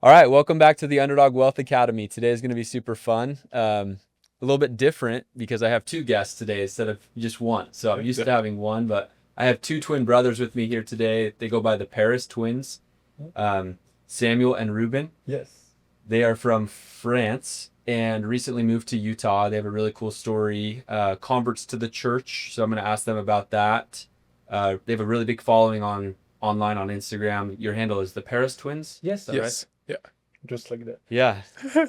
All right, welcome back to the Underdog Wealth Academy. Today is going to be super fun. A little bit different because I have two guests today instead of just one. So I'm used to having one, but I have two twin brothers with me here today. They go by the Paris twins, Samuel and Ruben. Yes. They are from France and recently moved to Utah. They have a really cool story, converts to the church. So I'm going to ask them about that. They have a really big following online on Instagram. Your handle is the Paris twins. Yes. Is that right? Yeah. Just like that. Yeah.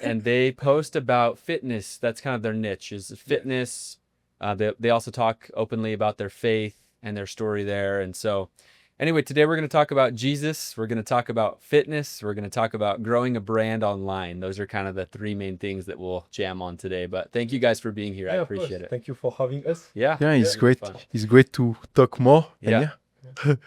And they post about fitness. That's kind of their niche is fitness. They also talk openly about their faith and their story there. And so anyway, today we're going to talk about Jesus. We're going to talk about fitness. We're going to talk about growing a brand online. Those are kind of the three main things that we'll jam on today. But thank you guys for being here. I Yeah, appreciate it. Thank you for having us. Yeah. Yeah, it's Yeah, great. fun. It's great to talk more. Yeah.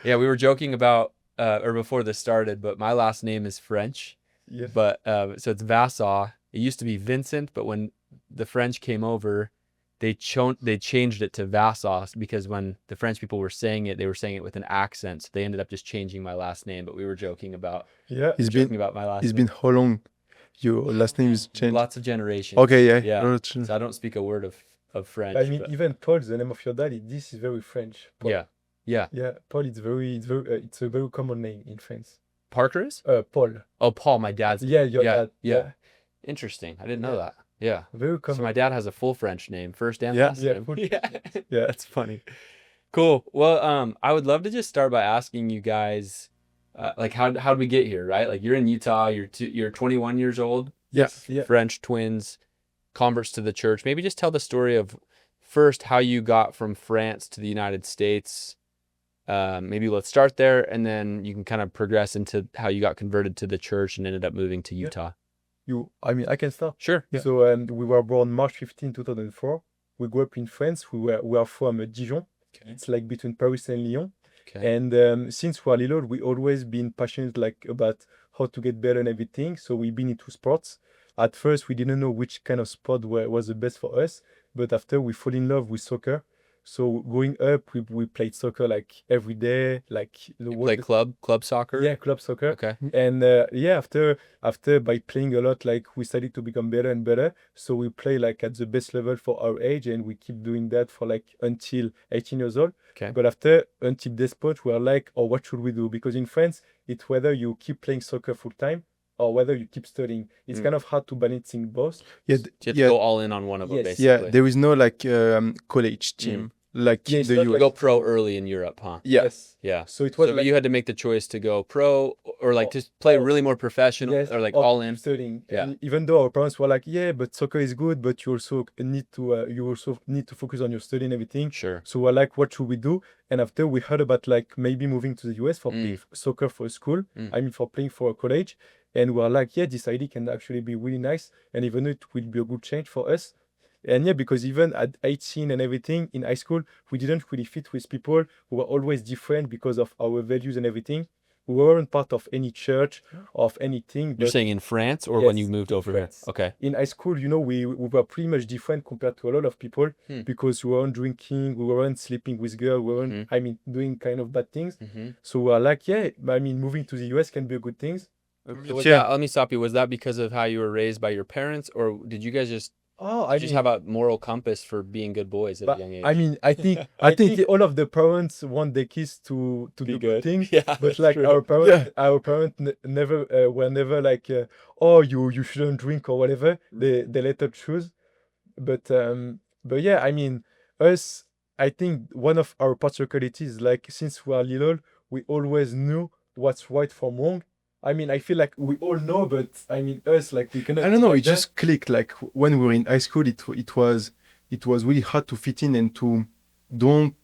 Yeah, we were joking about, or before this started, but my last name is French. Yes. But so it's Vassaw. It used to be Vincent, but when the French came over, they changed it to Vassaw because when the French people were saying it, they were saying it with an accent. So they ended up just changing my last name. But we were joking about about my last It's name. been how long your last name is changed? Lots of generations. Okay, yeah. Yeah. So I don't speak a word of French. I mean, but even Paul, the name of your dad, this is very French. Paul. yeah. Yeah. Yeah, Paul. It's a very common name in France. Parker is? Paul. Oh, Paul, my dad's. Yeah, your Yeah, dad. yeah. Interesting. I didn't know Yeah. that. Yeah. Very So common. my dad has a full French name, first and Yeah. last Yeah, name. full- Yeah. Yeah. That's funny. Cool. Well, I would love to just start by asking you guys, like, how did we get here, right? Like, you're in Utah. You're 21 years old. Yes. Yeah. French twins, converts to the church. Maybe just tell the story of first how you got from France to the United States. Maybe let's start there, and then you can kind of progress into how you got converted to the church and ended up moving to Yeah. Utah. I can start. Sure. Yeah. So we were born March 15, 2004. We grew up in France. We are from Dijon. Okay. It's like between Paris and Lyon. Okay. And since we are little, we always been passionate like about how to get better and everything. So we've been into sports. At first, we didn't know which kind of sport was the best for us, but after we fall in love with soccer. So growing up, we played soccer like every day, like the You whole play club soccer? yeah, club soccer. Okay. And yeah, after by playing a lot, like we started to become better and better. So we play like at the best level for our age, and we keep doing that for like until 18 years old. Okay. But after until this point, we are like, oh, what should we do? Because in France, it's whether you keep playing soccer full time or whether you keep studying. It's kind of hard to balancing both. Yeah. So you have to go all in on one of them, Yes. basically. Yeah. There is no like college team like Yeah, it's the not You US. go pro early in Europe, huh? Yeah. Yes. Yeah. So it was So like you had to make the choice to go pro or like Or- just play or- really more professional yes, or like or all in. studying. Yeah. And even though our parents were like, yeah, but soccer is good, but you also need to focus on your study and everything. Sure. So we're like, what should we do? And after we heard about like maybe moving to the US for playing soccer for school, I mean for playing for a college, and we're like, yeah, this idea can actually be really nice, and even though it will be a good change for us. And yeah, because even at 18 and everything in high school, we didn't really fit with people who were always different because of our values and everything. We weren't part of any church of anything. You're But saying in France or when Yes, you moved in over here? France. Okay. in high school, we were pretty much different compared to a lot of people because we weren't drinking, we weren't sleeping with girls, we weren't, I mean, doing kind of bad things. So we're like, yeah, I mean, moving to the US can be a good thing. So was Yeah. that, let me stop you. Was that because of how you were raised by your parents, or did you guys just Oh, I just mean, have a moral compass for being good boys at a but young age? I mean, I think I think all of the parents want their kids to Be do good. good things. Yeah, But that's like true. our parents never were never like, oh, you shouldn't drink or whatever. They let us choose. But yeah, I mean, us, I think one of our particularities is like since we are little, we always knew what's right from wrong. I mean, I feel like we all know, but I mean, us, like we cannot. I don't know. like It just clicked. Like when we were in high school, it was really hard to fit in and to don't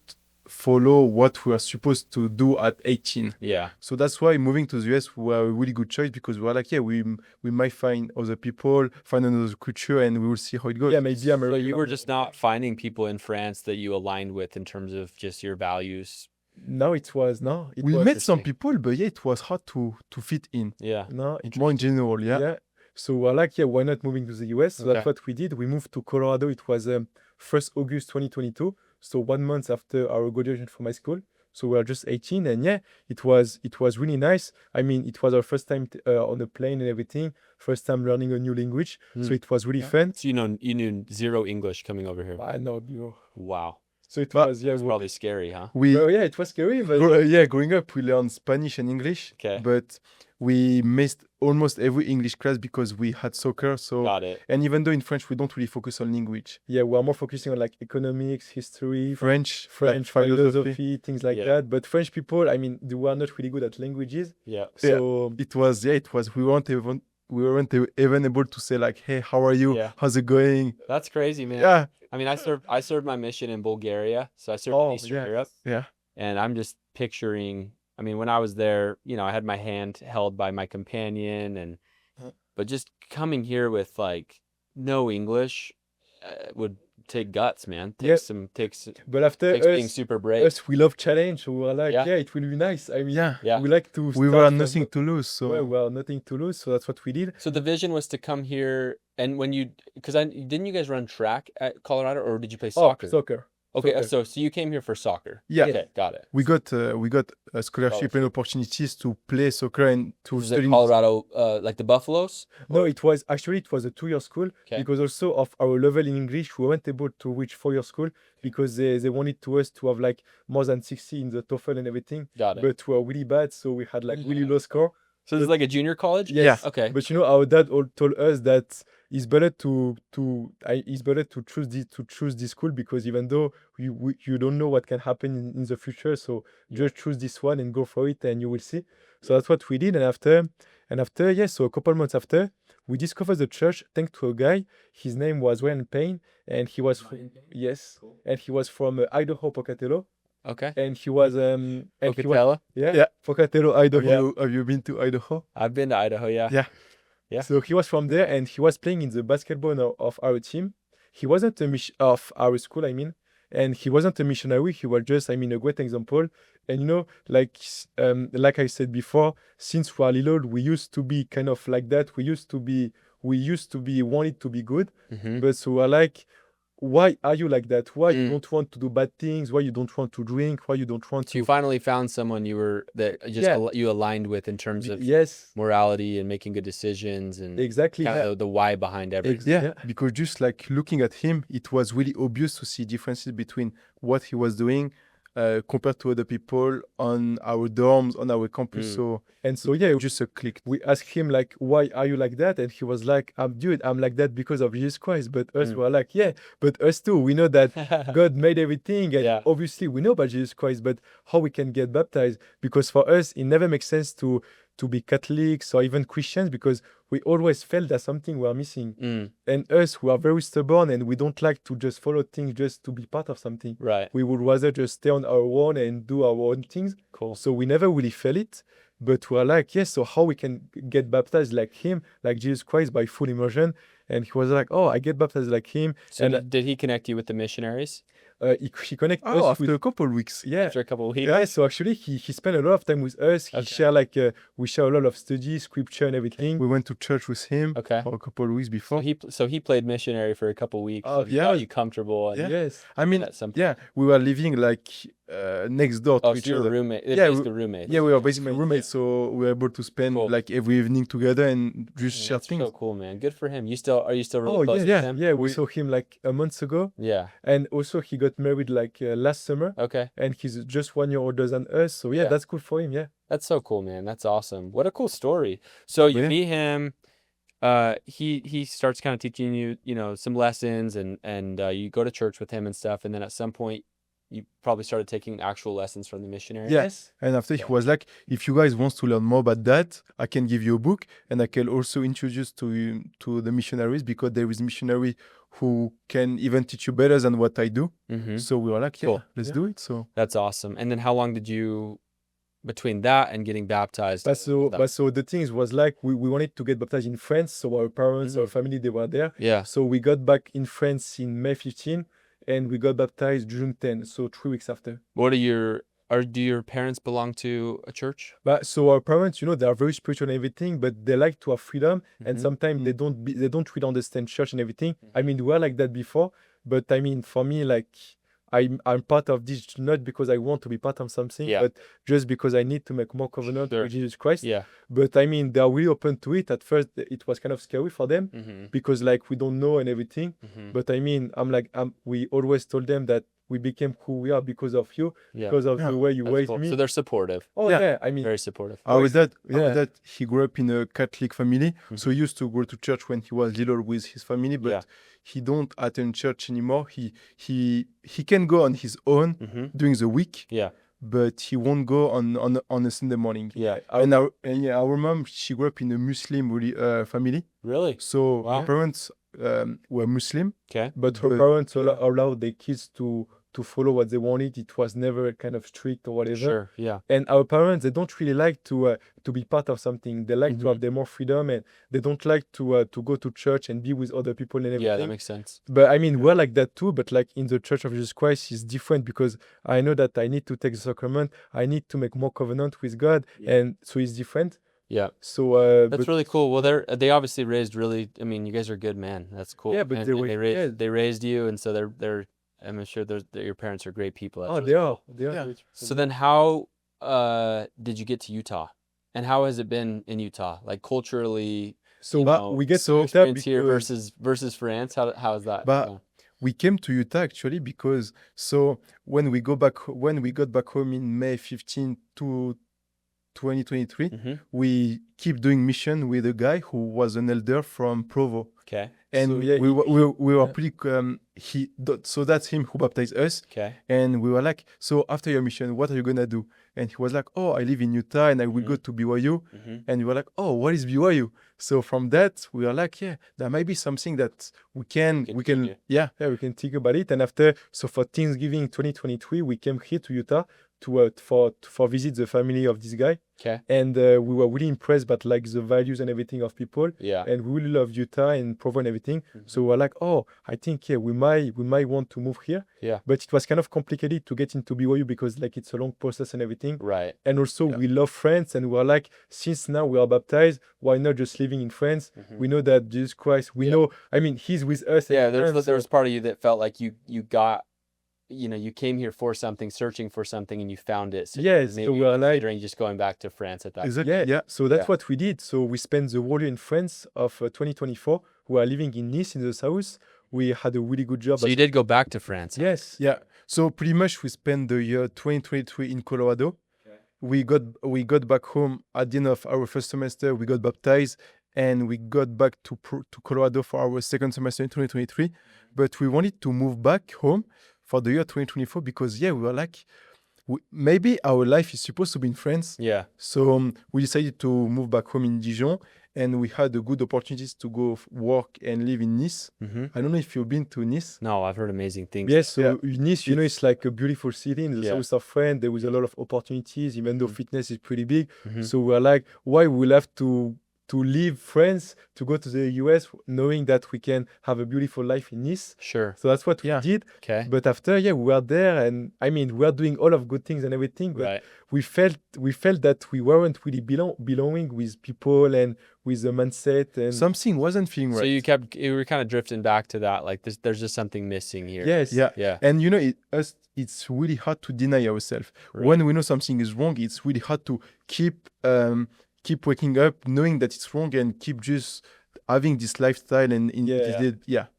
follow what we are supposed to do at 18. Yeah. So that's why moving to the US were a really good choice because we were like, yeah, we might find other people, find another culture, and we will see how it goes. Yeah, maybe So American. you were just not finding people in France that you aligned with in terms of just your values. No, it was no. It We was met some interesting. people, but yeah, it was hard to fit in. Yeah. no. More in general, yeah. Yeah. So we're like, yeah, why not moving to the US? So that's Okay. what we did. We moved to Colorado. It was 1st August 2022. So 1 month after our graduation from high school. So we were just 18, and yeah, it was really nice. I mean, it was our first time on a plane and everything. First time learning a new language, so it was really fun. So you knew zero English coming over here. I know, you. Wow. So it But was yeah. It's probably scary, huh? Well, yeah, it was scary, but Growing up, we learned Spanish and English. Okay. But we missed almost every English class because we had soccer. So, Got it. and even though in French we don't really focus on language, yeah, we are more focusing on like economics, history, French, French philosophy, things like Yeah. that. But French people, I mean, they were not really good at languages. Yeah. So it was we weren't even able to say like, hey, how are you? Yeah. How's it going? That's crazy, man. Yeah, I mean, I served my mission in Bulgaria, so I served in Eastern yeah. Europe, yeah. and I'm just picturing. I mean, when I was there, I had my hand held by my companion, but just coming here with like no English would take guts, man. Takes but after being us, super brave. us, we love challenge. So we were like, Yeah. yeah, it will be nice. I mean, Yeah. we like to. We start were from- nothing to lose. So Well, we were nothing to lose, so that's what we did. So the vision was to come here, and when didn't you guys run track at Colorado, or did you play soccer? Oh, soccer. Okay, soccer. so you came here for soccer. Yeah. Okay, got it. we got a scholarship and opportunities to play soccer and to Was it study. Colorado, like the Buffaloes? No, it was a 2-year school. Okay. Because also of our level in English, we weren't able to reach 4-year school because they wanted us to have like more than 60 in the TOEFL and everything. Got it. But we were really bad, so we had like really low score. So this is like a junior college? Yes. Okay. But our dad all told us that it's better to choose this school because even though you don't know what can happen in the future, so just choose this one and go for it, and you will see. So that's what we did, and after yes, so a couple months after, we discovered the church thanks to a guy. His name was Ryan Payne, and he was and he was from Idaho, Pocatello, Okay. and he was Pocatello? yeah, Pocatello, Idaho. Have you been to Idaho? I've been to Idaho, yeah. Yeah. Yeah. So he was from there, and he was playing in the basketball of our team. He wasn't of our school, I mean, and he wasn't a missionary. He was just, I mean, a great example. And like I said before, since we are little, we used to be kind of like that. We used to be wanted to be good, Mm-hmm. but so we're like, why are you like that? Why you Mm. don't want to do bad things? Why you don't want to drink? Why you don't want So to? you finally found someone Yeah. you aligned with in terms of Yes, morality and making good decisions and exactly. kind of the why behind everything. Yeah, Yeah. because just like looking at him, it was really obvious to see differences between what he was doing compared to other people on our dorms, on our campus. Mm. So And so yeah, just a click. we asked him like, why are you like that? And he was like, I'm like that because of Jesus Christ. But us were like, yeah, but us too. We know that God made everything, and Yeah. obviously we know about Jesus Christ, but how we can get baptized? Because for us, it never makes sense to be Catholics or even Christians because we always felt that something we are missing. Mm, And us, we are very stubborn and we don't like to just follow things just to be part of something. right. We would rather just stay on our own and do our own things. Cool. So we never really felt it, but we're like, yes, so how we can get baptized like him, like Jesus Christ by full immersion? And he was like, oh, I get baptized like him. So And did he connect you with the missionaries he connected us After with, a couple of weeks. yeah. after a couple of weeks? Yeah, so actually he spent a lot of time with us. He Okay. share we share a lot of studies, scripture and everything. We went to church with him Okay. for a couple of weeks So before. he played missionary for a couple of weeks. Oh, and yeah. got you comfortable. And Yeah. Yes. I mean, at some yeah, we were living like next door to Oh, each so you were other. roommate. Yeah, Basically roommates. Yeah, we were basically Roommates, roommates, so we were able to spend Cool. like every evening together and just Yeah, share that's things. so cool, man. Good for him. Are you still really Oh, close yeah, with him? yeah. We saw him like a month ago. Yeah. And also he got married like last summer. Okay. And he's just 1 year older than us. So yeah, Yeah. that's cool for him. Yeah. That's so cool, man. That's awesome. What a cool story. So you Yeah. meet him. He starts kind of teaching you, some lessons, and you go to church with him and stuff. And then at some point, you probably started taking actual lessons from the missionary. Yeah. Yes. And after he was like, if you guys want to learn more about that, I can give you a book and I can also introduce to you to the missionaries because there is missionary who can even teach you better than what I do. Mm-hmm. So we were like, yeah, Cool. let's Yeah. do it. So That's awesome. And then how long did you, between that and getting baptized? But so the thing was like we wanted to get baptized in France. So our parents, our Mm. family, they were there. Yeah. So we got back in France in May 15 and we got baptized June 10. So 3 weeks after. Do your parents belong to a church? But so our parents, they are very spiritual and everything, but they like to have freedom. And Mhm. sometimes they don't really understand church and everything. I mean, we were like that before, but I mean, for me, like I'm part of this not because I want to be part of something, Yeah. but just because I need to make more covenant Sure. with Jesus Christ. Yeah. But I mean, they are really open to it. At first, it was kind of scary for them Mm-hmm. because like we don't know and everything. Mm-hmm. But I mean, we always told them that we became who we are because of you, Yeah. because of Yeah. the way you That's raised cool. me. So they're supportive. Oh Yeah. yeah, I mean, Very supportive. Our dad, Yeah. he grew up in a Catholic family, Mhm. so he used to go to church when he was little with his family, but Yeah. he don't attend church anymore. He can go on his own Mm-hmm. during the week, Yeah. but he won't go on a Sunday morning. Yeah. Our mom, she grew up in a Muslim family, Really? so Wow. her parents were Muslim. Okay. but her But- parents allowed their kids to follow what they wanted. It was never kind of strict or whatever. Sure. Yeah. And our parents, they don't really like to be part of something. They like to Mhm. have their more freedom, and they don't like to go to church and be with other people and everything. Yeah, that makes sense. But I mean, we're like that too. But like in the Church of Jesus Christ, it's different because I know that I need to take the sacrament. I need to make more covenant with God, Yeah. and so it's different. Yeah. So That's but really cool. Well, they obviously raised really. I mean, you guys are good, man. That's cool. Yeah, but And- they and were- they raised yeah. they raised you, and so they're. I'm sure that your parents are great people. That's oh, really they cool. are. They are. Yeah. great. So then, how did you get to Utah, and how has it been in Utah, like culturally? So you know, we get so to Utah experience here because versus France. How is that? But- going? We came to Utah actually because when we got back home in May 15 to 2023, Mhm. we keep doing mission with a guy who was an elder from Provo. Okay. And So, yeah, we were yeah. pretty so that's him who baptized us. Okay. And we were like, so after your mission, what are you gonna do? And he was like, oh, I live in Utah and I will go to BYU. Mm-hmm. And we were like, oh, what is BYU? So from that, we were like, yeah, there might be something that we can, continue. yeah. Yeah, we can think about it. And after, so for Thanksgiving 2023, we came here to Utah to for visit the family of this guy, Okay. and we were really impressed by like the values and everything of people, Yeah. and we really love Utah and Provo and everything. So we were like, oh, I think we might want to move here. Yeah. But it was kind of complicated to get into BYU because like it's a long process and everything. Right. And also Yeah. we love France, and we were like, since now we are baptized, why not just living in France? We know that Jesus Christ, we Yeah. know, I mean, he's with us. Yeah. in There France, was part of you that felt like you got, you came here for something, searching for something, and you found it. So Yes, so maybe we are like, considering just going back to France at that. Exactly. yeah, Yeah. so that's Yeah. what we did. So we spent the whole year in France of 2024. We are living in Nice in the south. We had a really good job. So you did go back to France. Yes. Yeah. So pretty much we spent the year 2023 in Colorado. We got back home at the end of our first semester. We got baptized and we got back to Colorado for our second semester in 2023. But we wanted to move back home for the year 2024 because we were like, maybe our life is supposed to be in France. Yeah. So we decided to move back home in Dijon, and we had a good opportunities to go work and live in Nice. Mm-hmm. I don't know if you've been to Nice. No, I've heard amazing things. Yes, so Yeah. Nice, it's like a beautiful city in the Yeah. south of France. There was a lot of opportunities, even though fitness is pretty big. Mhm. So we're like, why we'll have to leave France to go to the US, knowing that we can have a beautiful life in Nice. Sure. So that's what Yeah. we did. Okay. But after, we were there, and I mean, we are doing all of good things and everything. But Right. we felt that we weren't really belonging with people and with the mindset. And Something wasn't feeling right. So you were kind of drifting back to that, like there's just something missing here. yes, Yeah. Yeah. And it's really hard to deny ourselves. Right. When we know something is wrong, it's really hard to keep waking up knowing that it's wrong and keep just having this lifestyle and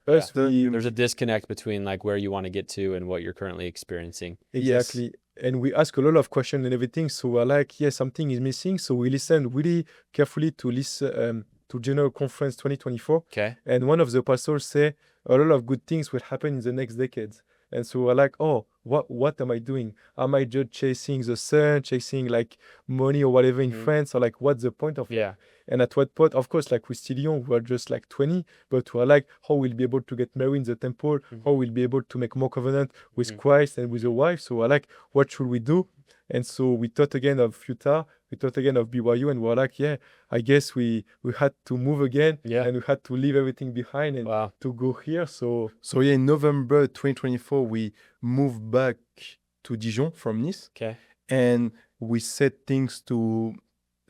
us, So, There's a disconnect between like where you want to get to and what you're currently experiencing. exactly. And we ask a lot of questions and everything. So we're like, something is missing. So we listened really carefully to listen to General Conference 2024. Okay. And one of the pastors say a lot of good things will happen in the next decades. And so we're like, oh, what am I doing? Am I just chasing the sun, chasing like money or whatever in Mhm. France? Or like, what's the point of it? Yeah. And at what point, of course, like we're still young, we're just like 20, but we're like, how we'll be able to get married in the temple, how we'll be able to make more covenant with Christ and with a wife. So we're like, what should we do? And so we thought again of Utah, we thought again of BYU, and we're like, I guess we had to move again, Yeah. and we had to leave everything behind and Wow. to go here. So in November 2024, we moved back to Dijon from Nice, Okay. and we set things to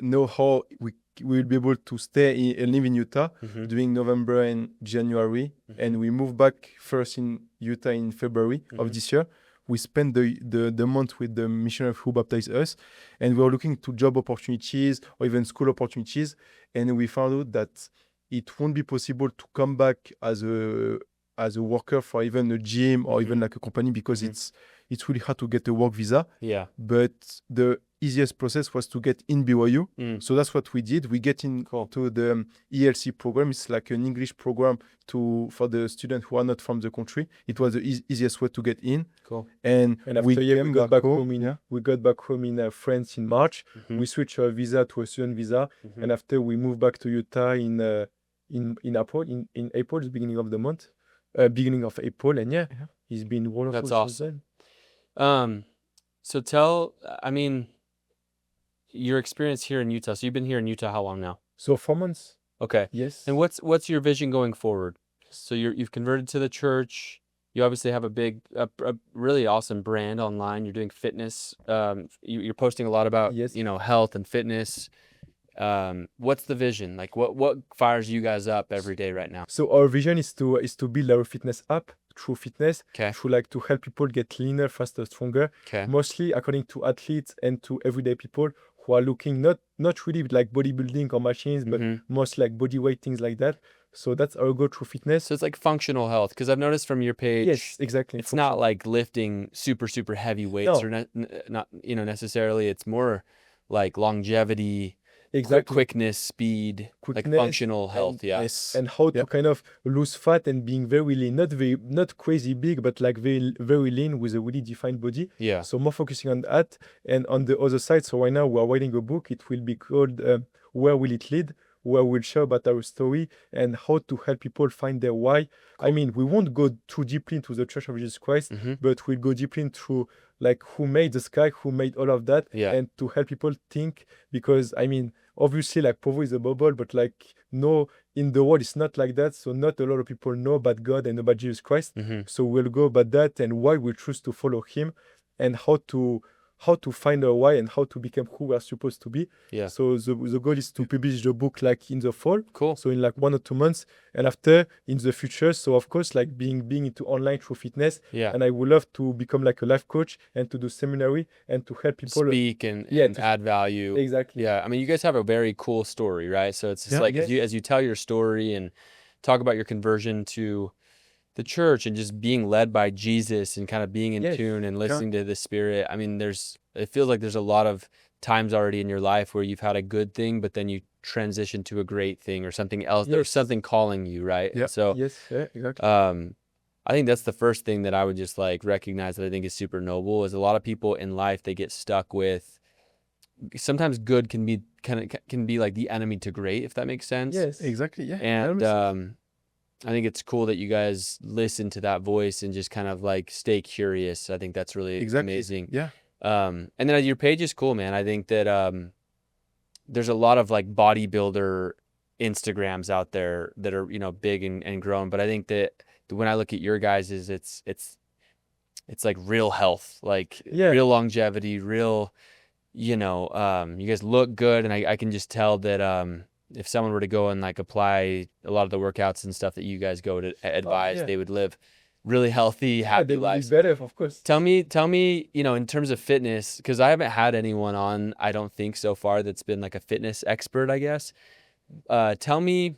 know how we will be able to stay and live in Utah Mhm. during November and January. And we moved back first in Utah in February of this year. we spent the month with the missionary who baptized us, and we were looking to job opportunities or even school opportunities, and we found out that it won't be possible to come back as a worker for even a gym or even like a company because it's really hard to get a work visa. Yeah. But the easiest process was to get in BYU. So that's what we did. We get in to the ELC program. It's like an English program for the students who are not from the country. It was the easiest way to get in. Cool. And after we got back home in France in March. We switched our visa to a student visa, and after we moved back to Utah in April, in April, the beginning of the month, beginning of April, and he's been wonderful. That's awesome. So I mean, your experience here in Utah. So you've been here in Utah how long now? So 4 months. Okay. Yes. And what's your vision going forward? So you've converted to the church. You obviously have a really awesome brand online. You're doing fitness. You're posting a lot about health and fitness. What's the vision? Like what fires you guys up every day right now? So our vision is to build our fitness app through fitness, through like to help people get leaner, faster, stronger. Mostly according to athletes and to everyday people who are looking not really like bodybuilding or machines, but mostly like body weight, things like that. So that's our goal through fitness. So it's like functional health, because I've noticed from your page, yes, exactly. It's not like lifting super heavy weights or not necessarily. It's more like longevity. Exactly. Quickness, speed, like functional health, and how to kind of lose fat and being very lean, not crazy big, but like very lean with a really defined body. Yeah. So more focusing on that, and on the other side. So right now we are writing a book. It will be called Where Will It Lead? Where we'll share about our story and how to help people find their why. I mean, we won't go too deeply into the Church of Jesus Christ, but we'll go deeply into like who made the sky, who made all of that, and to help people think. Because I mean, obviously, like Provo is a bubble, but like no, in the world it's not like that. So not a lot of people know about God and about Jesus Christ. So we'll go about that and why we choose to follow Him, and how to find our why and how to become who we are supposed to be. Yeah. So the goal is to publish the book like in the fall. Cool. So in like 1 or 2 months, and after in the future. So of course, like being into online through fitness. Yeah. And I would love to become like a life coach and to do seminary and to help people speak and add value. Exactly. Yeah. I mean, you guys have a very cool story, right? So it's just as you tell your story and talk about your conversion to the church and just being led by Jesus and kind of being in tune and listening to the Spirit. I mean, it feels like there's a lot of times already in your life where you've had a good thing, but then you transition to a great thing or something else. There's something calling you, right? Yeah. So exactly. I think that's the first thing that I would just like recognize that I think is super noble is a lot of people in life, they get stuck with sometimes good can be like the enemy to great, if that makes sense. Yes, exactly. Yeah. And I think it's cool that you guys listen to that voice and just kind of like stay curious. I think that's really amazing. Yeah. And then your page is cool, man. I think that there's a lot of like bodybuilder Instagrams out there that are, big and growing. But I think that when I look at your guys' it's like real health, like real longevity, real, you guys look good. And I can just tell that if someone were to go and like apply a lot of the workouts and stuff that you guys go to advise, they would live really healthy, happy lives. Better, of course. Tell me, in terms of fitness, because I haven't had anyone on, I don't think so far, that's been like a fitness expert, I guess. Tell me,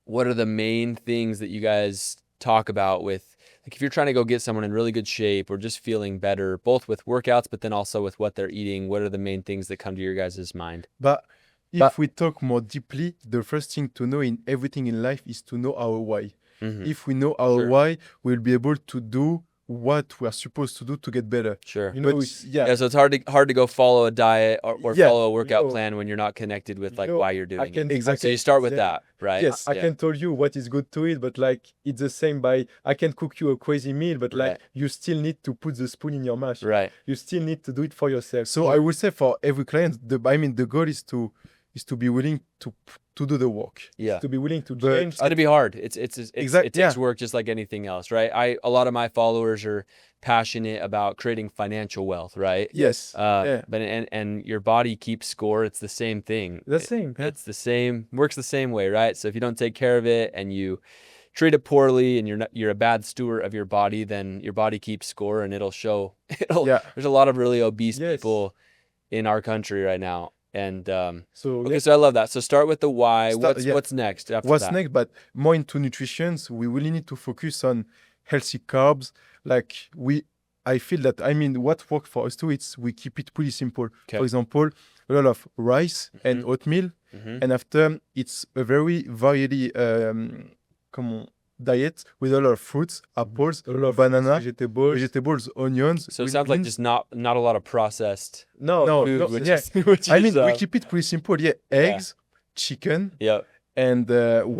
what are the main things that you guys talk about with, like if you're trying to go get someone in really good shape or just feeling better, both with workouts, but then also with what they're eating, what are the main things that come to your guys' mind? But if we talk more deeply, the first thing to know in everything in life is to know our why. If we know our why, we'll be able to do what we are supposed to do to get better. Sure. So it's hard to go follow a diet or follow a workout plan when you're not connected with like why you're doing it. So you start with that, right? Yes, I can tell you what is good to eat, but like it's the same I can cook you a crazy meal, but like you still need to put the spoon in your mouth. Right. You still need to do it for yourself. So I would say for every client, the goal is to be willing to do the work. Yeah. To be willing to change. It's going to be hard. It takes work just like anything else, right? A lot of my followers are passionate about creating financial wealth, right? Yes. But and your body keeps score. It's the same thing. The same. It's the same, works the same way, right? So if you don't take care of it and you treat it poorly and you're a bad steward of your body, then your body keeps score and it'll show. Yeah. There's a lot of really obese Yes. people in our country right now. And So okay, so I love that. So start with the why. Start- yeah. What's next after What's that? next? But more into nutrition, we really need to focus on healthy carbs. Like I feel that, I mean, what works for us too, it's we keep it pretty simple. Okay. For example, a lot of rice and oatmeal. Mhm. And after, it's a very varied diet with a lot of fruits, apples, a lot of banana, vegetables. onions. So it green sounds like beans. just not a lot of processed No, food, no, which yeah. is, which I is, mean, we keep it pretty simple. Yeah, eggs, chicken, yeah, and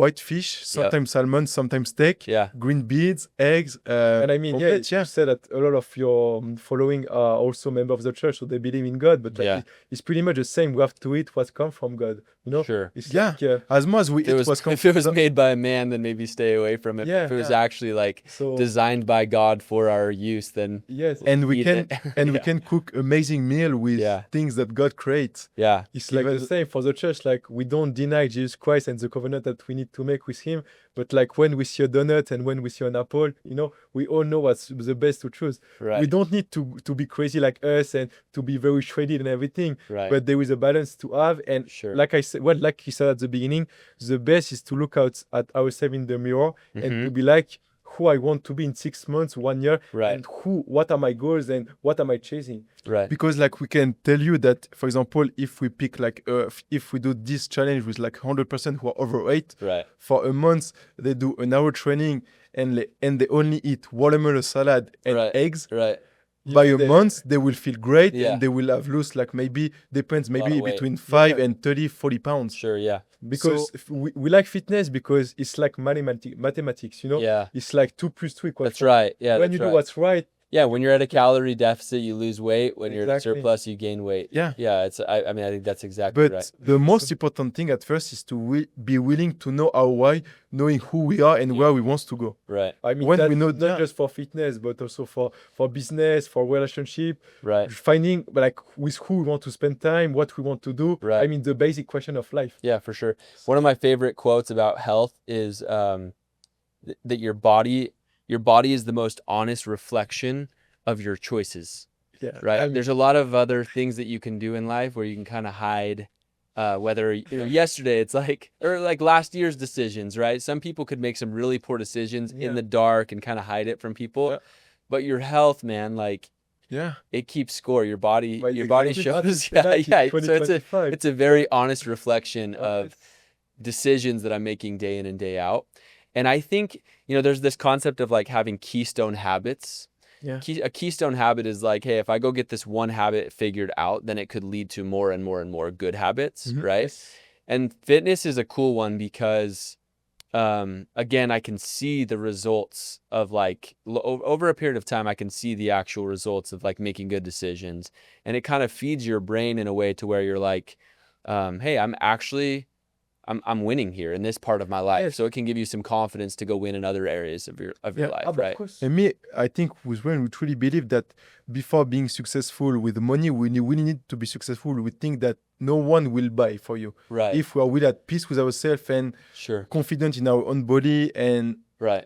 white fish, sometimes salmon, sometimes steak, yeah, green beans, eggs. And I mean, omelette, you said that a lot of your following are also members of the church, so they believe in God. But like, Yeah. it's pretty much the same. We have to eat what comes from God. You know, sure. it's Yeah. like, As much as we If it eat was, what's if it was made by a man, then maybe stay away from it. Yeah, If it was yeah. actually like so designed by God for our use, then yes, and we eat can it. we Yeah. can cook amazing meal with Yeah. things that God creates. yeah, it's like Even- the same for the church. Like we don't deny Jesus Christ and the covenant that we need to make with Him. But like when we see a donut and when we see an apple, you know, we all know what's the best to choose. right, We don't need to be crazy like us and to be very shredded and everything. right, But there is a balance to have. And sure. like I said, like you said at the beginning, the best is to look out at ourselves in the mirror and to be like who I want to be in 6 months, 1 year, Right. and what are my goals and what am I chasing? right, Because like we can tell you that, for example, if we pick like if we do this challenge with like 100% who are overweight right, for a month, they do an hour training and they only eat watermelon salad and Right. eggs. right, By Yeah, a month, they will feel great Yeah. and they will have lost like maybe lot maybe of weight. between 5 Yeah. and 30, 40 pounds. sure, yeah, Because So- if we like fitness because it's like mathematics, you know? yeah. It's like 2 + 2 = That's 4. right. Yeah, When that's you do right. what's right, Yeah, when you're at a calorie deficit, you lose weight. When you're at Exactly. surplus, you gain weight. Yeah. Yeah, I mean, I think that's exactly But right. the most important thing at first is to be willing to know our why, knowing who we are and where we want to go. Right, I mean, When that's we know not that- just for fitness, but also for business, for relationship, right. finding like with who we want to spend time, what we want to do. Right. I mean, the basic question of life. Yeah, for sure. One of my favorite quotes about health is that your body is the most honest reflection of your choices. Yeah. Right. I mean, There's a lot of other things that you can do in life where you can kind of hide whether yesterday it's like or like last year's decisions, right? Some people could make some really poor decisions Yeah. in the dark and kind of hide it from people. Yeah. But your health, man, like Yeah. it keeps score. Your body Well, shows. tonight Yeah, is yeah. So it's 2025. a very honest reflection of It's- decisions that I'm making day in and day out. And I think, there's this concept of like having keystone habits. Yeah. A keystone habit is like, hey, if I go get this one habit figured out, then it could lead to more and more and more good habits, Mhm. right? Yes. And fitness is a cool one because, again, I can see the results of like over a period of time, I can see the actual results of like making good decisions. And it kind of feeds your brain in a way to where you're like, hey, I'm winning here in this part of my life. Yes. So it can give you some confidence to go win in other areas of your Yeah. life, Of right? course. And me, I think with when we truly believe that before being successful with money, we need to be successful with things that no one will buy for you. Right. If we are really at peace with ourselves and Sure. confident in our own body and Right.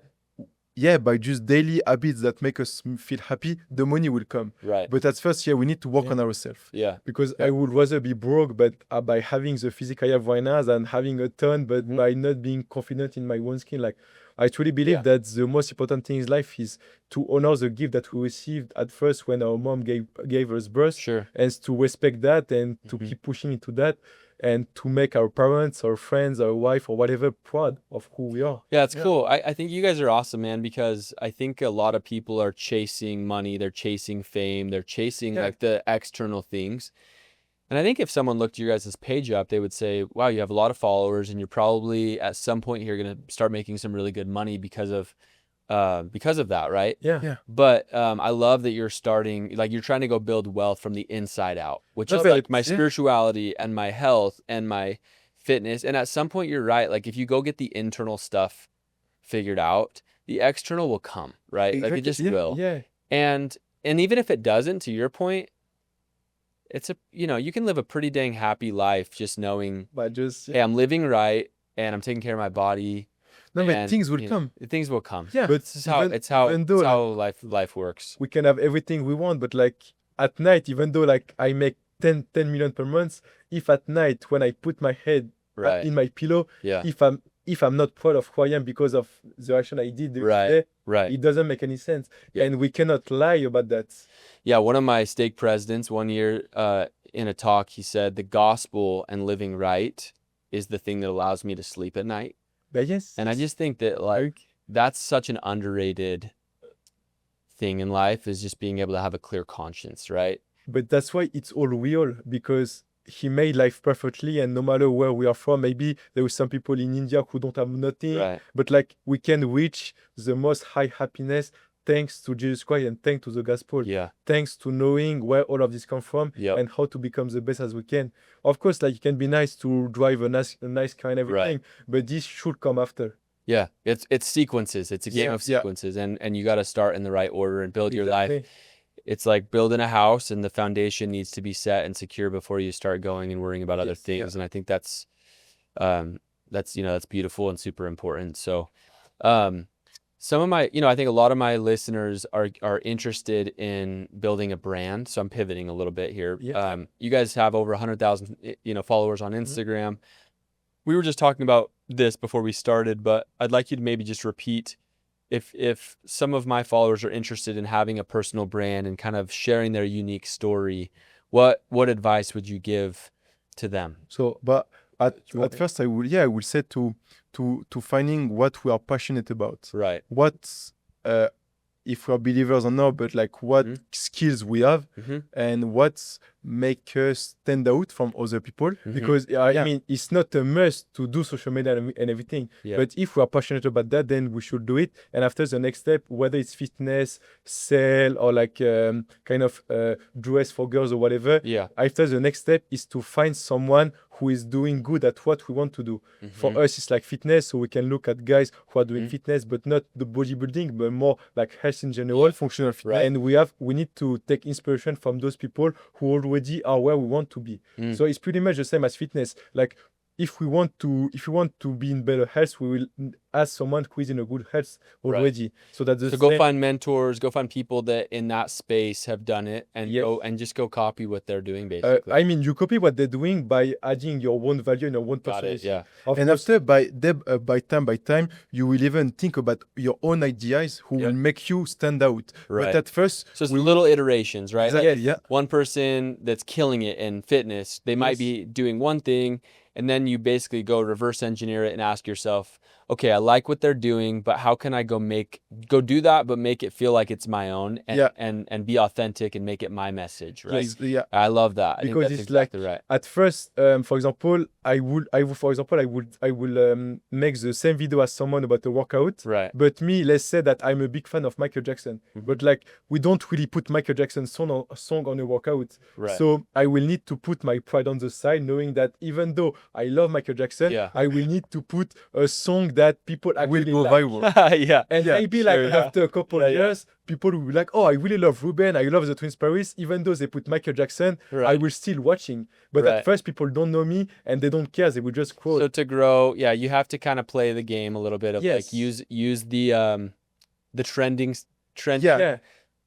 by just daily habits that make us feel happy, the money will come. Right. But at first, we need to work Yeah. on ourselves. Yeah. Because Yeah. I would rather be broke, but by having the physique I have right now than having a ton, but Mhm. by not being confident in my own skin. Like I truly believe Yeah. that the most important thing in life is to honor the gift that we received at first when our mom gave us birth, Sure. and to respect that and to Mhm. keep pushing into that, and to make our parents, our friends, our wife, or whatever proud of who we are. Yeah, it's Yeah. cool. I think you guys are awesome, man, because I think a lot of people are chasing money, they're chasing fame, they're chasing Yeah. like the external things. And I think if someone looked your guys' page up, they would say, wow, you have a lot of followers and you're probably at some point here going to start making some really good money because of that, right? Yeah. Yeah. But I love that you're starting, like you're trying to go build wealth from the inside out, which That's is right. like my Yeah. spirituality and my health and my fitness. And at some point you're right. Like if you go get the internal stuff figured out, the external will come, right? Like Exactly. it just Yeah. will. Yeah. And even if it doesn't, to your point, it's you can live a pretty dang happy life just knowing, But just hey, I'm living right and I'm taking care of my body No, but And, things will you know, come. things will come. Yeah, But This is how even- it's how even though, it's how life works. we can have everything we want, but like at night, even though like I make 10 million per month, if at night when I put my head Right. in my pillow, Yeah. if I'm not proud of who I am because of the action I did the Right. day, Right. it doesn't make any sense. Yeah. And we cannot lie about that. Yeah, one of my stake presidents one year in a talk, he said the gospel and living right is the thing that allows me to sleep at night. But yes. And I just think that like that's such an underrated thing in life, is just being able to have a clear conscience, right? But that's why it's all real, because he made life perfectly, and no matter where we are from, maybe there are some people in India who don't have nothing, Right. but like we can reach the most high happiness thanks to Jesus Christ and thanks to the gospel, Yeah. thanks to knowing where all of this come from Yep. and how to become the best as we can. Of course, like it can be nice to drive a nice car and everything, but this should come after. Yeah. It's sequences. It's a game Yeah. of sequences, and you got to start in the right order and build your life. Exactly. It's like building a house, and the foundation needs to be set and secure before you start going and worrying about other Yes, things. yeah. And I think that's that's beautiful and super important. So some of my, I think a lot of my listeners are interested in building a brand. So I'm pivoting a little bit here. Yeah. You guys have over 100,000 followers on Instagram. We were just talking about this before we started, but I'd like you to maybe just repeat, if some of my followers are interested in having a personal brand and kind of sharing their unique story, what advice would you give to them? So, but at You want- first, I will say to finding what we are passionate about. Right. What, if we are believers or not, but like what Mhm. skills we have Mhm. and what make us stand out from other people. Mhm. Because I Yeah. mean, it's not a must to do social media and everything. Yeah. But if we are passionate about that, then we should do it. And after, the next step, whether it's fitness, sell, or like kind of dress for girls or whatever, Yeah. after the next step is to find someone who is doing good at what we want to do. For Mhm. us, it's like fitness, so we can look at guys who are doing Mhm. fitness, but not the bodybuilding, but more like health in general. Functional fitness. Right. And we need to take inspiration from those people who already are where we want to be. Mm. So it's pretty much the same as fitness. Like if we want to be in better health, we will ask someone who is in a good health already. So that's the So go same. find mentors, go find people that in that space have done it, and Yes. just go copy what they're doing basically. I mean, you copy what they're doing by adding your own value and your own Got it. personality. Yeah. Of And course, after, by time, you will even think about your own ideas who Yeah. will make you stand out. Right. But at first, So it's little iterations, right? Like, exactly, yeah. one person that's killing it in fitness, they might Yes. be doing one thing, and then you basically go reverse engineer it and ask yourself, okay, I like what they're doing, but how can I go do that, but make it feel like it's my own, and Yeah. and be authentic and make it my message, right? Yeah. I love that. I think Because that's it's like- exactly right. at first, for example, I will make the same video as someone about a workout. Right. But me, let's say that I'm a big fan of Michael Jackson, Mhm. but like we don't really put Michael Jackson's song on a workout. Right. So I will need to put my pride on the side, knowing that even though I love Michael Jackson, Yeah. I will need to put a song that people Will actually go like. viral. Yeah. And Yeah, maybe like yeah. after a couple of years, people will be like, "Oh, I really love Ruben. I love the Twins Paris." Even though they put Michael Jackson, I Right. will still watching. But Right. at first, people don't know me and they don't care. They will just quote. So to grow, yeah, you have to kind of play the game a little bit of like Yes. use the trend, Yeah.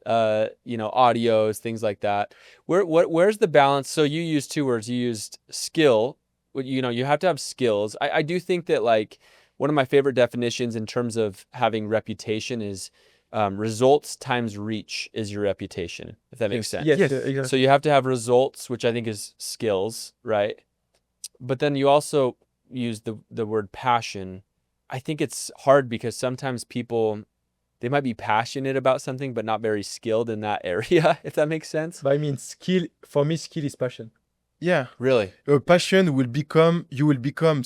audios, things like that. Where's the balance? So you used two words. You used skill. You have to have skills. I do think that like one of my favorite definitions in terms of having reputation is results times reach is your reputation, if that makes sense. Yes. Yes. Exactly. So you have to have results, which I think is skills, right? But then you also use the word passion. I think it's hard because sometimes people, they might be passionate about something, but not very skilled in that area, if that makes sense. But I mean, skill, for me, skill is passion. Yeah. Really? A passion you will become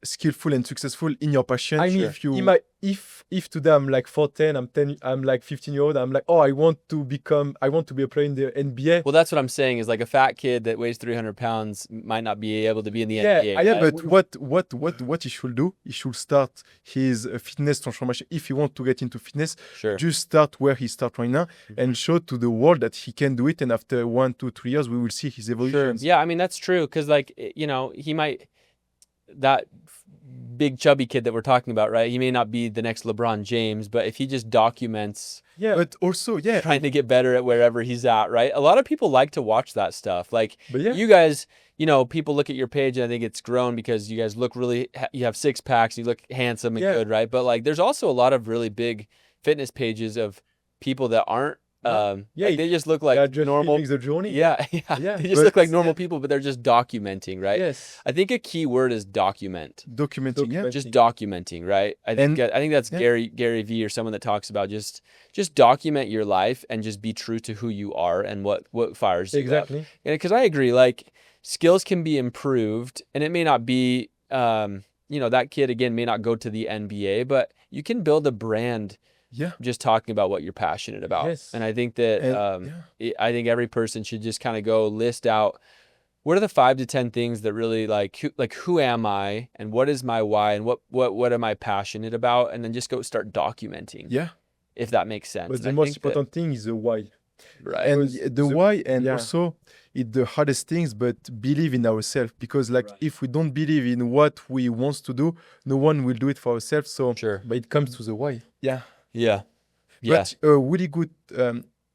skillful and successful in your passion. I mean, if you if today I'm like 14, I'm like 15-year-old, I'm like, oh, I want to be a player in the NBA. Well, that's what I'm saying is like a fat kid that weighs 300 pounds might not be able to be in the Yeah, NBA. yeah, right? but what he should do, he should start his fitness transformation. If he want to get into fitness, Sure. just start where he start right now and show to the world that he can do it. And after 1, 2, 3 years, we will see his Sure. evolution. Yeah, I mean, that's true. Because like, he might, that big chubby kid that we're talking about, right? He may not be the next LeBron James, but if he just documents Yeah. But also, yeah, trying to get better at wherever he's at, right? A lot of people like to watch that stuff. Like But yeah. you guys, you know, people look at your page and I think it's grown because you guys look really, you have 6 packs, you look handsome and Yeah. good, right? But like there's also a lot of really big fitness pages of people that aren't, Yeah, like, they just look like They are just normal. feeling the journey. Yeah, yeah. Yeah, They just but- look like normal people, but they're just documenting, right? Yes. I think a key word is document. documenting, yeah. Just documenting, right? I think that's yeah. Gary V or someone that talks about just document your life and just be true to who you are and what fires you up. Exactly. Because I agree, like skills can be improved, and it may not be, you know, that kid again may not go to the NBA, but you can build a brand Yeah. just talking about what you're passionate about. Yes. And I think that And, I think every person should just kind of go list out what are the 5 to 10 things that really who am I and what is my why and what am I passionate about, and then just go start documenting. Yeah. If that makes sense. But And the I most think that- important thing is the why. right. And Because the why, and yeah. also it's the hardest things, but believe in ourselves, because like if we don't believe in what we want to do, no one will do it for ourselves. So Sure. But it comes to the why. yeah. Yeah. Yeah. But a really good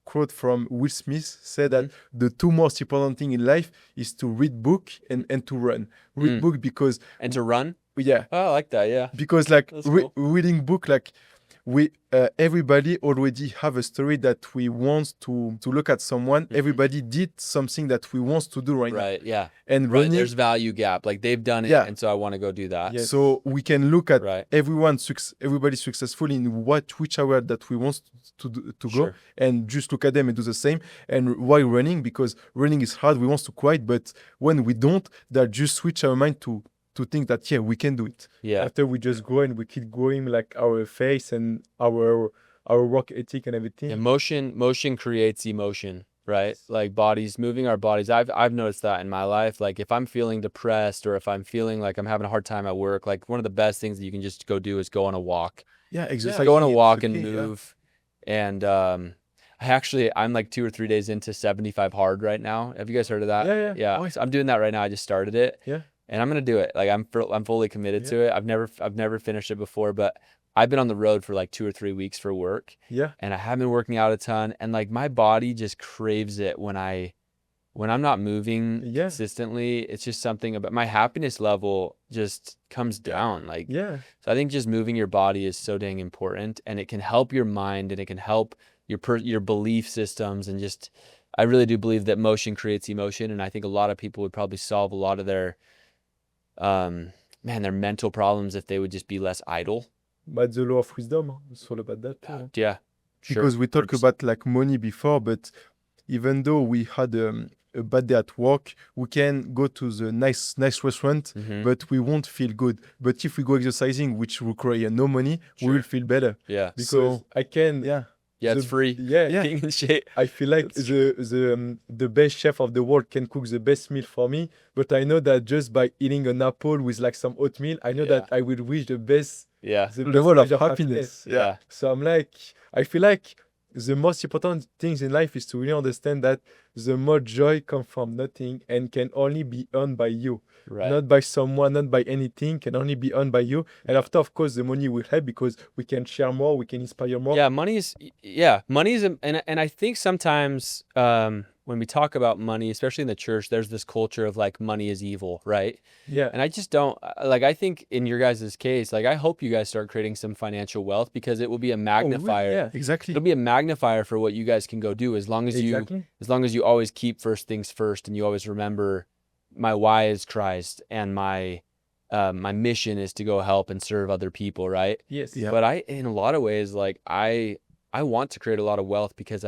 quote from Will Smith said that Mm-hmm. the 2 most important thing in life is to read book and to run. Read book because And to run. yeah, Oh, I like that. Yeah. because like That's cool. reading book, like we everybody already have a story that we want to look at someone. Everybody did something that we want to do right now, Right. Yeah. and Right. running. There's value gap. Like they've done it, Yeah. and so I want to go do that. Yes. So we can look at Right. everybody successful in which area that we want to go, Sure. and just look at them and do the same. And why running? Because running is hard. We want to quit, but when we don't, that just switch our mind to think that yeah, we can do it. Yeah. After we just grow and we keep growing like our face and our work ethic and everything. Yeah, motion creates emotion, right? Like bodies, moving our bodies. I've noticed that in my life. Like if I'm feeling depressed or if I'm feling like I'm having a hard time at work, like one of the best things that you can just go do is go on a walk. Yeah, Just exactly. go on a walk It's and okay, yeah. move. And I'm like 2 or 3 days into 75 hard right now. Have you guys heard of that? Yeah, yeah. Yeah. Oh, So I'm doing that right now. I just started it. Yeah. And I'm gonna do it. Like I'm fully committed to it. I've never finished it before, but I've been on the road for like 2 or 3 weeks for work, Yeah. and I have been working out a ton. And like my body just craves it when I'm not moving Yeah. consistently. It's just something about my happiness level just comes down. Like Yeah. so, I think just moving your body is so dang important, and it can help your mind, and it can help your belief systems, and just I really do believe that motion creates emotion, and I think a lot of people would probably solve a lot of their their mental problems if they would just be less idle. But the law of wisdom, huh? It's all about that. Yeah, sure. Because we talked about like money before, but even though we had a bad day at work, we can go to the nice restaurant, Mhm. but we won't feel good. But if we go exercising, which require no money, we will feel better. Yeah, Because So I can. yeah, yeah, it's the- free. Yeah. Yeah. Being in shape. I feel like That's the best chef of the world can cook the best meal for me, but I know that just by eating an apple with like some oatmeal, I know that I will reach the best Yeah, the level best of stage happiness. yeah, So I'm like, I feel like the most important things in life is to really understand that the most joy comes from nothing and can only be earned by you, right. not by someone, not by anything, can only be earned by you. And after, of course, the money will help because we can share more, we can inspire more. Yeah, money is and I think sometimes when we talk about money, especially in the church, there's this culture of like money is evil, right? Yeah. And I just don't like. I think in your guys' case, like I hope you guys start creating some financial wealth, because it will be a magnifier. yeah. exactly. It'll be a magnifier for what you guys can go do, as long as you always keep first things first, and you always remember my why is Christ, and my mission is to go help and serve other people, right? Yes. Yeah. But in a lot of ways, like I want to create a lot of wealth, because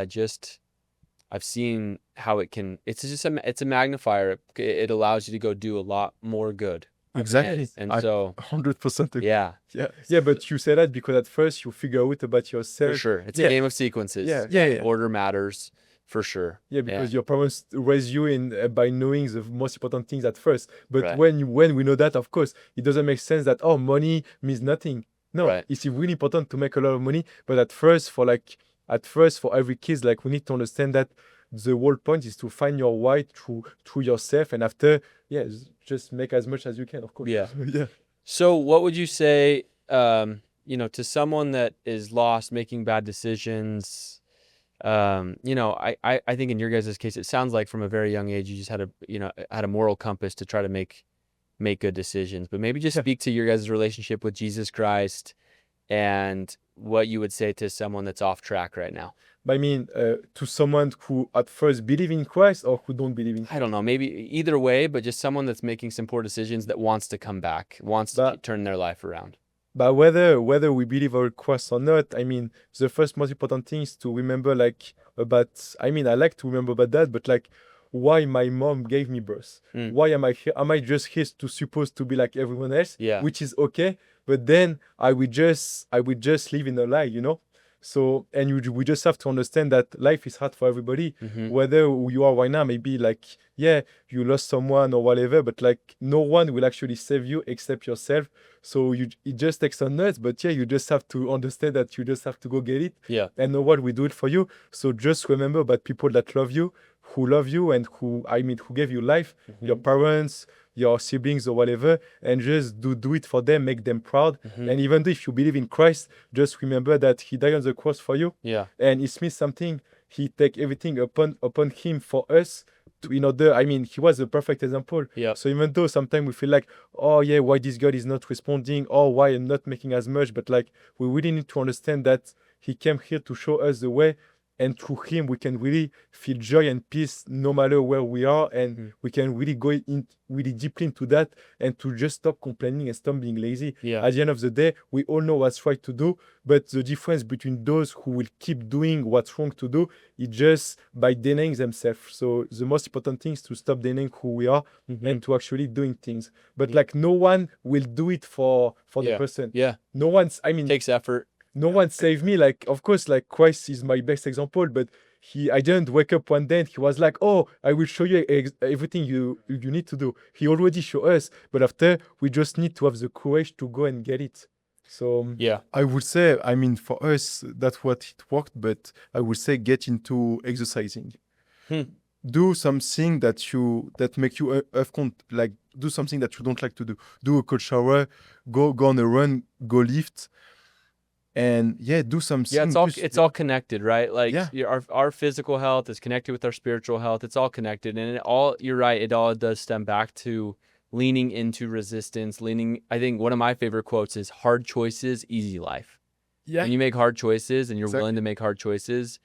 I've seen how it's a magnifier. It allows you to go do a lot more good. Exactly. And I so 100% agree. yeah, Yeah. Yeah, but you say that because at first you figure out about yourself. for sure. It's Yeah. a game of sequences. Yeah. Yeah. Order matters for sure. Yeah, because your parents raised you in by knowing the most important things at first. But Right. when we know that, of course, it doesn't make sense that money means nothing. No, Right. it's really important to make a lot of money. But at first, for every kid, like we need to understand that the whole point is to find your why through yourself, and after, just make as much as you can, of course. Yeah. Yeah. So what would you say, to someone that is lost, making bad decisions? I think in your guys' case, it sounds like from a very young age, you just had a moral compass to try to make good decisions. But maybe just Yeah. speak to your guys' relationship with Jesus Christ and what you would say to someone that's off track right now. I mean, to someone who at first believe in Christ or who don't believe in Christ. I don't know, maybe either way, but just someone that's making some poor decisions that wants to come back, wants to turn their life around. But whether we believe our Christ or not, I mean, the first most important thing is to remember I like to remember about that, but like why my mom gave me birth. Why am I here? Am I just here to supposed to be like everyone else? Yeah. Which is okay, but then I would just live in a lie, you know? So, and we just have to understand that life is hard for everybody. Whether who you are right now, maybe like, yeah, you lost someone or whatever, but like no one will actually save you except yourself. So it just takes a nuts, but yeah, you just have to understand that you just have to go get it. Yeah. And no one will do it for you. So just remember about people that love you, and who gave you life, your parents, your siblings or whatever, and just do it for them, make them proud. And even though if you believe in Christ, just remember that he died on the cross for you. Yeah. And it means something. He take everything upon him for us. He was a perfect example. Yeah. So even though sometimes we feel like, oh yeah, why this God is not responding, or why I'm not making as much, but like we really need to understand that he came here to show us the way, and through him we can really feel joy and peace no matter where we are, and we can really go in really deeply into that, and to just stop complaining and stop being lazy. Yeah. At the end of the day, we all know what's right to do, but the difference between those who will keep doing what's wrong to do is just by denying themselves. So the most important thing is to stop denying who we are and to actually doing things. But like no one will do it for the person. Yeah. No one's, Takes effort. no one saved me. Like, of course, like Christ is my best example, but I didn't wake up one day and he was like, oh, I will show you everything you need to do. He already showed us, but after we just need to have the courage to go and get it. So Yeah. I would say, for us, that's what it worked, but I would say get into exercising. Do something that make you like do something that you don't like to do. Do a cold shower, go on a run, go lift. And yeah, do something. Yeah, it's all connected, right? Like Yeah. our physical health is connected with our spiritual health. It's all connected, and you're right. It all does stem back to leaning into resistance. I think one of my favorite quotes is "Hard choices, easy life." Yeah. When you make hard choices and you're Exactly. willing to make hard choices,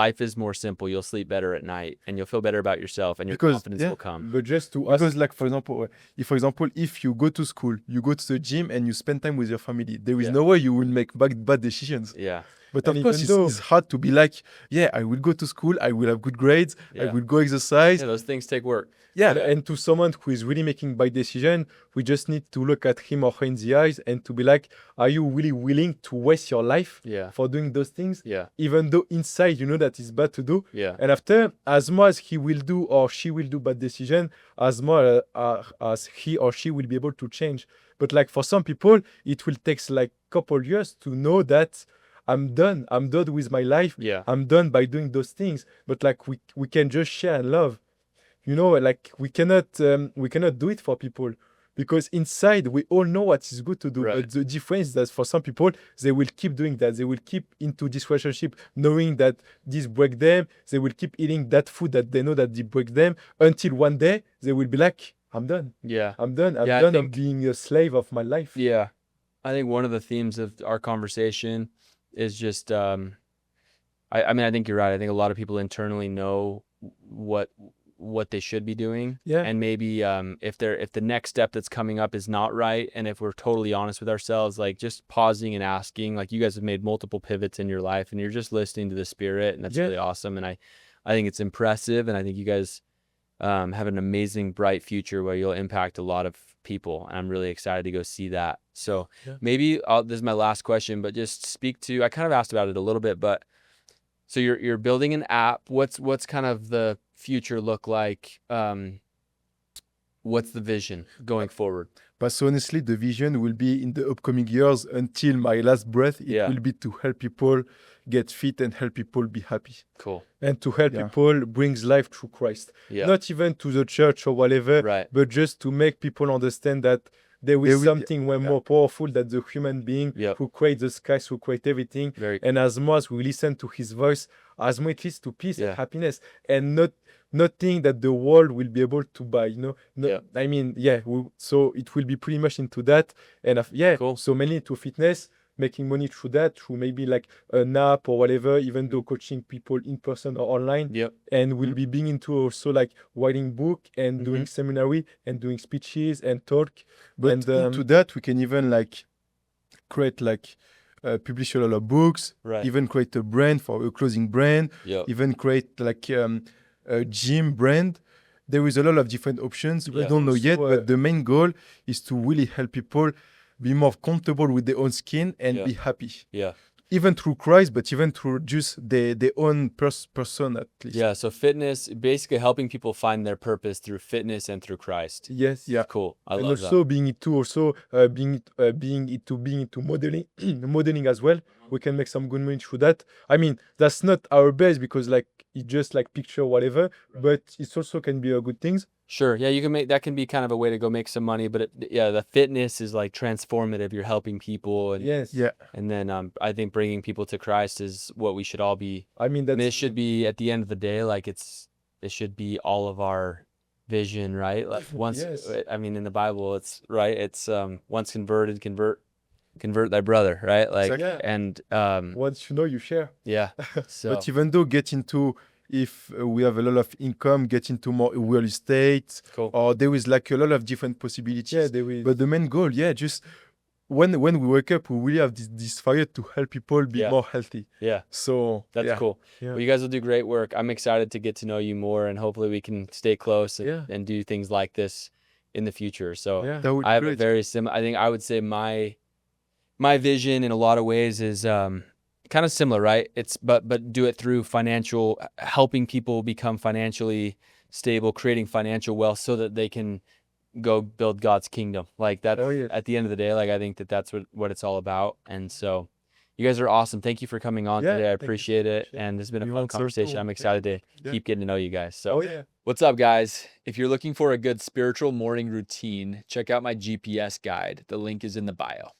life is more simple. You'll sleep better at night, and you'll feel better about yourself, and your confidence will come. But just to ask, Because, like, for example, if you go to school, you go to the gym, and you spend time with your family, there is no way you will make bad decisions. Yeah. But And of course, even though- it's hard to be like, yeah, I will go to school, I will have good grades, I Yeah. will go exercise. Yeah, those things take work. Yeah, and to someone who is really making bad decision, we just need to look at him or her in the eyes and to be like, are you really willing to waste your life Yeah. for doing those things? Yeah. Even though inside you know that it's bad to do. Yeah. And after, as much as he will do or she will do bad decision, as much as he or she will be able to change. But like for some people, it will take like couple years to know that I'm done with my life. Yeah. I'm done by doing those things. But like we can just share and love. You know, like we cannot do it for people, because inside we all know what is good to do. Right. But the difference is that for some people, they will keep doing that. They will keep into this relationship knowing that this break them. They will keep eating that food that they know that it break them, until one day they will be like, I'm done. Yeah. I'm done. I'm Yeah, I done think- of being a slave of my life. Yeah. I think one of the themes of our conversation is just, I think you're right. I think a lot of people internally know what they should be doing. Yeah. And maybe if the next step that's coming up is not right, and if we're totally honest with ourselves, like just pausing and asking, like you guys have made multiple pivots in your life and you're just listening to the Spirit, and that's really awesome. And I think it's impressive, and I think you guys have an amazing, bright future where you'll impact a lot of people, and I'm really excited to go see that. So maybe this is my last question, but just speak to, I kind of asked about it a little bit, but so you're building an app. What's kind of the future look like? What's the vision going forward? but so honestly, the vision will be in the upcoming years until my last breath. It will be to help people get fit and help people be happy. Cool. And to help people brings life through Christ. Yeah. Not even to the church or whatever, Right. but just to make people understand that there There is is- something way more powerful than the human being Yep. who creates the skies, who creates everything. Very And as more as we listen to his voice, as more it leads to peace Yeah. and happiness, and not think that the world will be able to buy, Yeah. I mean, yeah, so it will be pretty much into that. And yeah, Cool. so mainly to fitness, making money through that, through maybe like an app or whatever, even though coaching people in person or online. Yep. And we'll be being into also like writing book and doing seminary and doing speeches and talk. But And, into that, we can even like create like publish a lot of books, Right. even create a brand for a clothing brand, Yep. even create like a gym brand. There is a lot of different options. We Yeah. don't know yet, So, but the main goal is to really help people be more comfortable with their own skin and Yeah. be happy. Yeah. Even through Christ, but even through just their own person at least. Yeah. So fitness, basically helping people find their purpose through fitness and through Christ. yes, Yeah. Cool. I and love also that. being into modeling modeling as well. We can make some good money through that. I mean, that's not our base because like it's just like picture whatever, but it also can be a good things. Sure. Yeah. You can make that can be kind of a way to go make some money, but yeah, the fitness is like transformative. You're helping people, and Yes. Yeah. and then I think bringing people to Christ is what we should all be. I mean And that's it should be at the end of the day, like it should be all of our vision, right? Like once, Yes. I mean, in the Bible, it's right. It's once converted, convert thy brother, right? Like, Exactly. and once you know you share. yeah. So But even though get into, if we have a lot of income, get into more real estate, cool. or there is like a lot of different possibilities. Yeah, there is. But the main goal, yeah, just when we wake up, we really have this fire to help people be Yeah. more healthy. Yeah, So that's yeah. cool. Yeah. Well, you guys will do great work. I'm excited to get to know you more, and hopefully we can stay close and, Yeah. and do things like this in the future. So Yeah. That would I have be a great. very similar. I think I would say my vision in a lot of ways is kind of similar, right? It's but do it through financial, helping people become financially stable, creating financial wealth so that they can go build God's kingdom. Like that. Oh, yes. At the end of the day, like I think that's what it's all about. And so, you guys are awesome. Thank you for coming on Yeah, today. I thank you. appreciate it, and it's been a You fun want some conversation. too? I'm excited to Yeah. keep getting to know you guys. So. Oh yeah. What's up, guys? If you're looking for a good spiritual morning routine, check out my GPS guide. The link is in the bio.